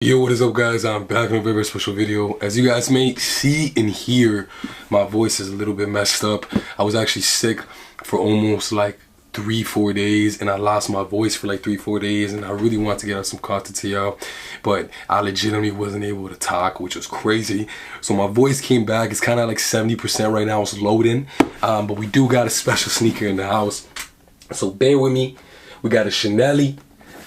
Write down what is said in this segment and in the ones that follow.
Yo, what is up guys? I'm back in a very special video. As you guys may see and hear, my voice is a little bit messed up. I was actually sick for almost like 3-4 days, and I lost my voice for like 3-4 days, and I really wanted to get out some content to y'all, but I legitimately wasn't able to talk, which was crazy. So my voice came back. It's kind of like 70% right now. It's loading, but we do got a special sneaker in the house, so bear with me. We got a Chanel,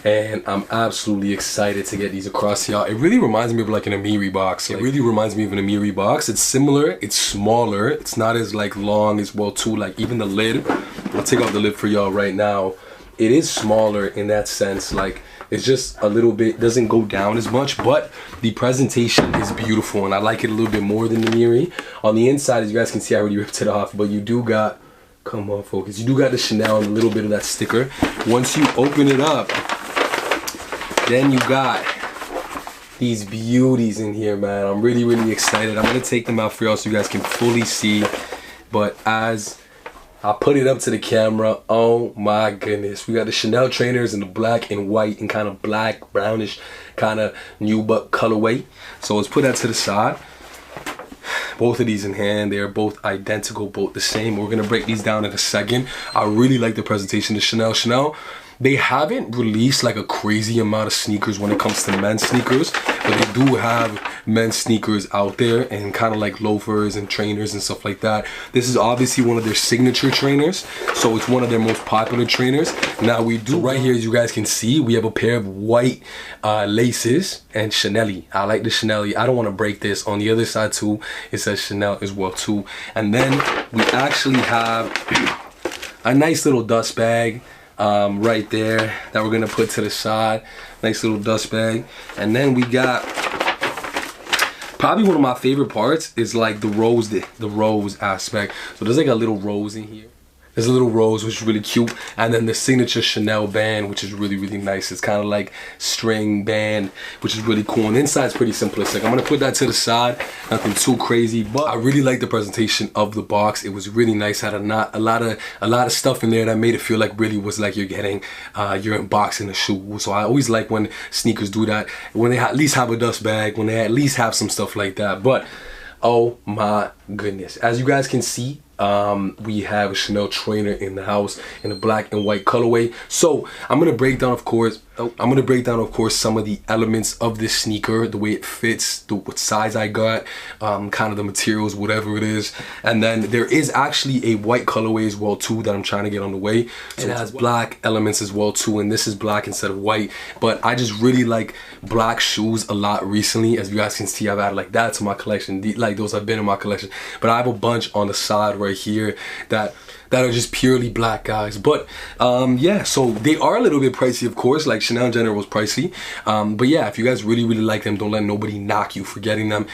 and I'm absolutely excited to get these across to y'all. It really reminds me of like an Amiri box. It really reminds me of an Amiri box. It's similar, it's smaller, it's not as like long as well too. Like even the lid, I'll take off the lid for y'all right now. It is smaller in that sense. Like it's just a little bit, doesn't go down as much, but the presentation is beautiful and I like it a little bit more than the Amiri. On the inside, as you guys can see, I already ripped it off, but you do got, come on focus, you do got the Chanel and a little bit of that sticker. Once you open it up, then you got these beauties in here, man. I'm really excited. I'm gonna take them out for y'all so you guys can fully see. But as I put it up to the camera, oh my goodness, we got the Chanel trainers in the black and white and kind of black, brownish, kind of nubuck colorway. So let's put that to the side. Both of these in hand, they're both identical, both the same. We're gonna break these down in a second. I really like the presentation of Chanel. They haven't released like a crazy amount of sneakers when it comes to men's sneakers, but they do have men's sneakers out there and kind of like loafers and trainers and stuff like that. This is obviously one of their signature trainers, so it's one of their most popular trainers. Now we do right here, as you guys can see, we have a pair of white laces and Chanel. I like the Chanel. I don't want to break this. On the other side too, it says Chanel as well too. And then we actually have a nice little dust bag right there that we're gonna put to the side. Nice little dust bag. And then we got probably one of my favorite parts is like the rose aspect. So there's like a little rose in here. There's a little rose, which is really cute, and then the signature Chanel band, which is really nice. It's kind of like string band, which is really cool. And the inside's pretty simplistic. I'm gonna put that to the side, nothing too crazy, but I really like the presentation of the box. It was really nice. Had a lot of stuff in there that made it feel like really was like you're getting you're unboxing a shoe. So I always like when sneakers do that, when they at least have a dust bag, when they at least have some stuff like that. But oh my goodness, as you guys can see, we have a Chanel trainer in the house in a black and white colorway. So I'm gonna break down, of course, some of the elements of this sneaker, the way it fits, what size I got, kind of the materials, whatever it is. And then there is actually a white colorway as well too that I'm trying to get on the way. So it has black elements as well too, and this is black instead of white. But I just really like black shoes a lot recently. As you guys can see, I've added like that to my collection. Like those have been in my collection, but I have a bunch on the side right here that are just purely black, guys. But yeah, so they are a little bit pricey, of course. Like Chanel in general was pricey, but yeah, if you guys really like them, don't let nobody knock you for getting them.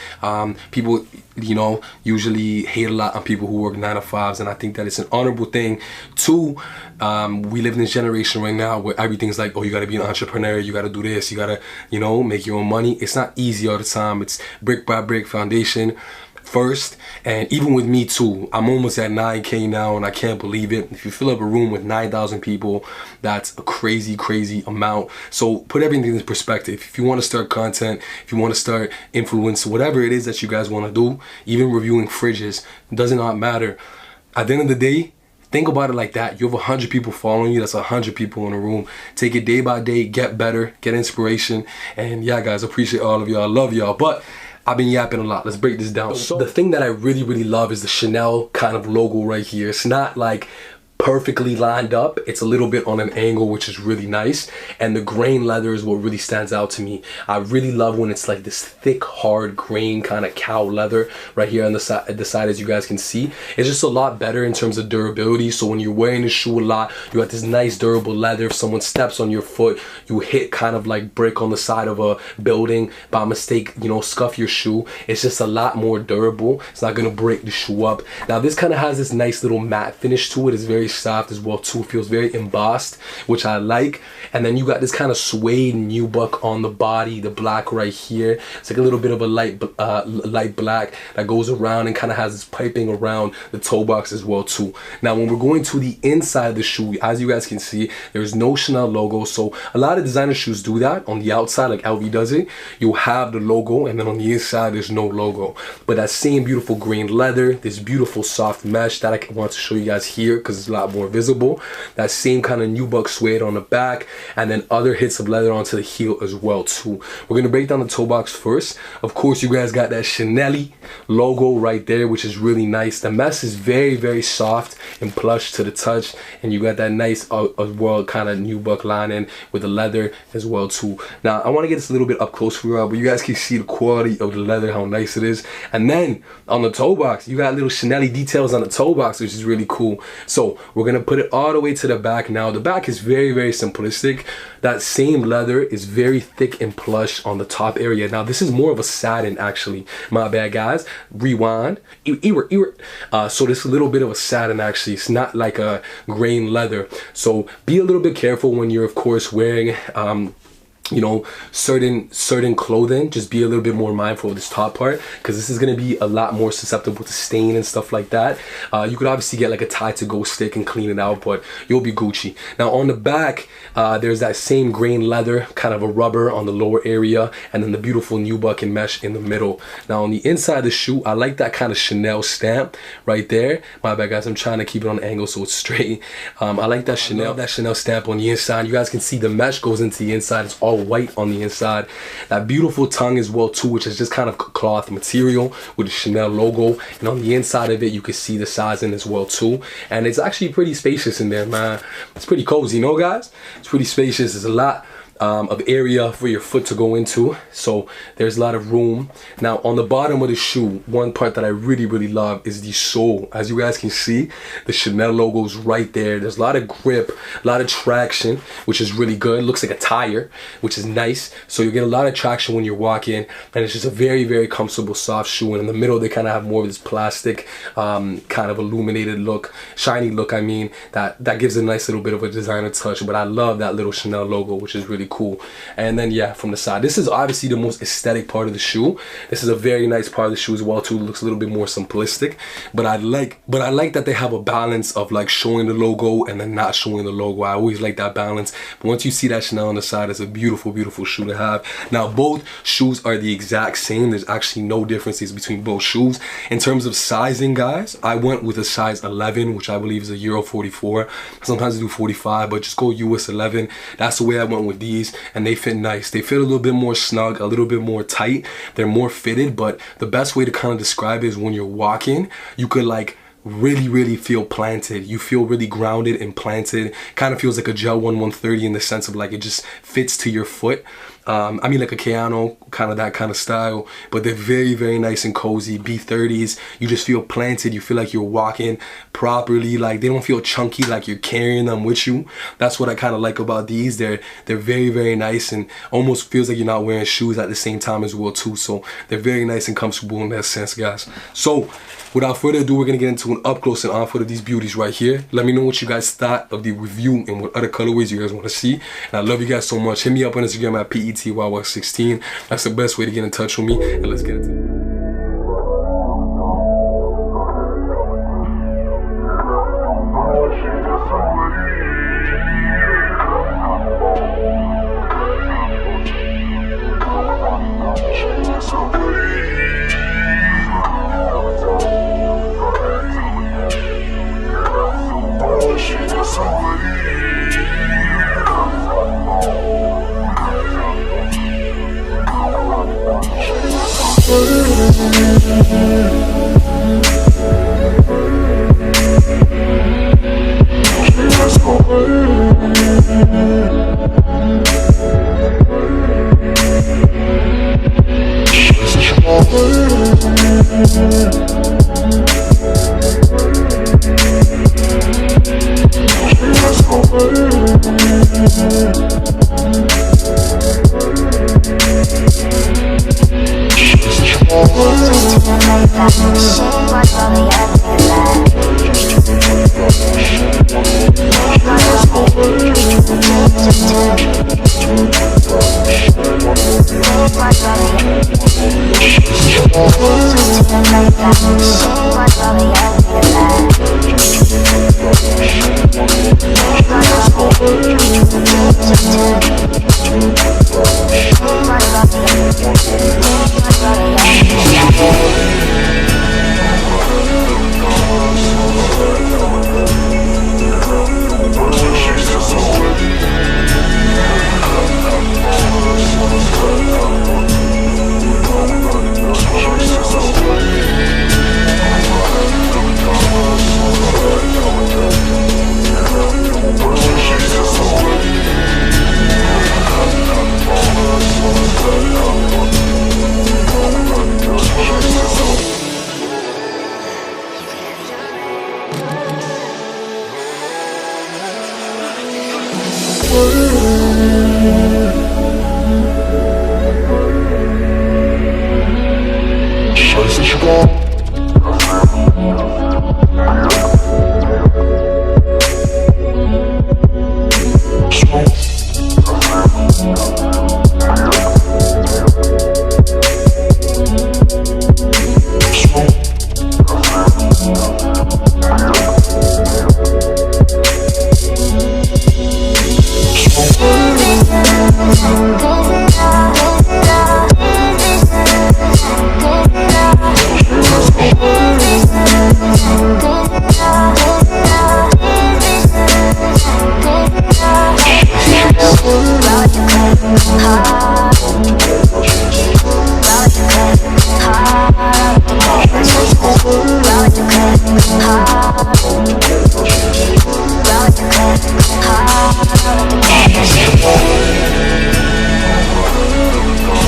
People, you know, usually hate a lot on people who work 9 to 5s, and I think that it's an honorable thing to we live in this generation right now where everything's like, oh, you got to be an entrepreneur, you got to do this, you got to, you know, make your own money. It's not easy all the time. It's brick by brick foundation first. And even with me too, I'm almost at 9K now, and I can't believe it. If you fill up a room with 9,000 people, that's a crazy amount. So put everything in perspective. If you want to start content, if you want to start influence, whatever it is that you guys want to do, even reviewing fridges, does not matter. At the end of the day, think about it like that. You have 100 people following you. That's 100 people in a room. Take it day by day, get better, get inspiration. And yeah, guys, appreciate all of y'all. I love y'all. But I've been yapping a lot. Let's break this down. So the thing that I really love is the Chanel kind of logo right here. It's not like perfectly lined up. It's a little bit on an angle, which is really nice. And the grain leather is what really stands out to me. I really love when it's like this thick, hard grain kind of cow leather right here on the side, as you guys can see. It's just a lot better in terms of durability. So when you're wearing the shoe a lot, you got this nice durable leather. If someone steps on your foot, you hit kind of like brick on the side of a building by mistake, you know, scuff your shoe. It's just a lot more durable. It's not gonna break the shoe up. Now this kind of has this nice little matte finish to it. It's very soft as well too. It feels very embossed, which I like. And then you got this kind of suede nubuck on the body, the black right here. It's like a little bit of a light black that goes around and kind of has this piping around the toe box as well too. Now when we're going to the inside of the shoe, as you guys can see, there's no Chanel logo. So a lot of designer shoes do that on the outside, like LV does it. You'll have the logo, and then on the inside there's no logo. But that same beautiful green leather, this beautiful soft mesh that I want to show you guys here because it's a lot more visible. That same kind of nubuck suede on the back, and then other hits of leather onto the heel as well too. We're gonna break down the toe box first. Of course, you guys got that Chanel logo right there, which is really nice. The mesh is very, very soft and plush to the touch, and you got that nice as well kind of nubuck lining with the leather as well too. Now I want to get this a little bit up close for y'all, but you guys can see the quality of the leather, how nice it is. And then on the toe box, you got little Chanel details on the toe box, which is really cool. So we're gonna put it all the way to the back. Now the back is very, very simplistic. That same leather is very thick and plush on the top area. Now this is more of a satin actually. My bad guys. Rewind. So this is a little bit of a satin actually. It's not like a grain leather. So be a little bit careful when you're of course wearing you know, certain clothing. Just be a little bit more mindful of this top part, because this is going to be a lot more susceptible to stain and stuff like that. You could obviously get like a Tide2Go stick and clean it out, but you'll be Gucci. Now on the back, there's that same grain leather, kind of a rubber on the lower area, and then the beautiful nubuck and mesh in the middle. Now on the inside of the shoe, I like that kind of Chanel stamp right there. My bad guys, I'm trying to keep it on the angle so it's straight. I like that Chanel stamp on the inside. You guys can see the mesh goes into the inside. It's all white on the inside. That beautiful tongue as well too, which is just kind of cloth material with the Chanel logo, and on the inside of it you can see the sizing as well too, and it's actually pretty spacious in there, man. It's pretty cozy, you know guys. It's pretty spacious. There's a lot of area for your foot to go into, so there's a lot of room. Now on the bottom of the shoe, one part that I really love is the sole. As you guys can see, the Chanel logo's right there. There's a lot of grip, a lot of traction, which is really good. It looks like a tire, which is nice, so you get a lot of traction when you're walking, and it's just a very comfortable soft shoe. And in the middle they kind of have more of this plastic kind of illuminated look, shiny look, I mean, that gives a nice little bit of a designer touch. But I love that little Chanel logo, which is really cool. And then yeah, from the side, this is obviously the most aesthetic part of the shoe. This is a very nice part of the shoe as well too. It looks a little bit more simplistic, but I like that they have a balance of like showing the logo and then not showing the logo. I always like that balance. But once you see that Chanel on the side, it's a beautiful shoe to have. Now both shoes are the exact same. There's actually no differences between both shoes. In terms of sizing, guys, I went with a size 11, which I believe is a Euro 44. Sometimes I do 45, but just go US 11. That's the way I went with these, and they fit nice. They fit a little bit more snug, a little bit more tight. They're more fitted, but the best way to kind of describe it is when you're walking, you could like really feel planted. You feel really grounded and planted. Kind of feels like a Gel 130 in the sense of like it just fits to your foot. I mean like a Kayano, kind of that kind of style, but they're very nice and cozy. B30s, you just feel planted. You feel like you're walking properly. Like they don't feel chunky, like you're carrying them with you. That's what I kind of like about these. They're very nice, and almost feels like you're not wearing shoes at the same time as well too. So they're very nice and comfortable in that sense, guys. So without further ado, we're gonna get into an up close and on foot of these beauties right here. Let me know what you guys thought of the review and what other colorways you guys want to see. And I love you guys so much. Hit me up on Instagram at PETYY16. That's the best way to get in touch with me. And let's get into it. Shit, Go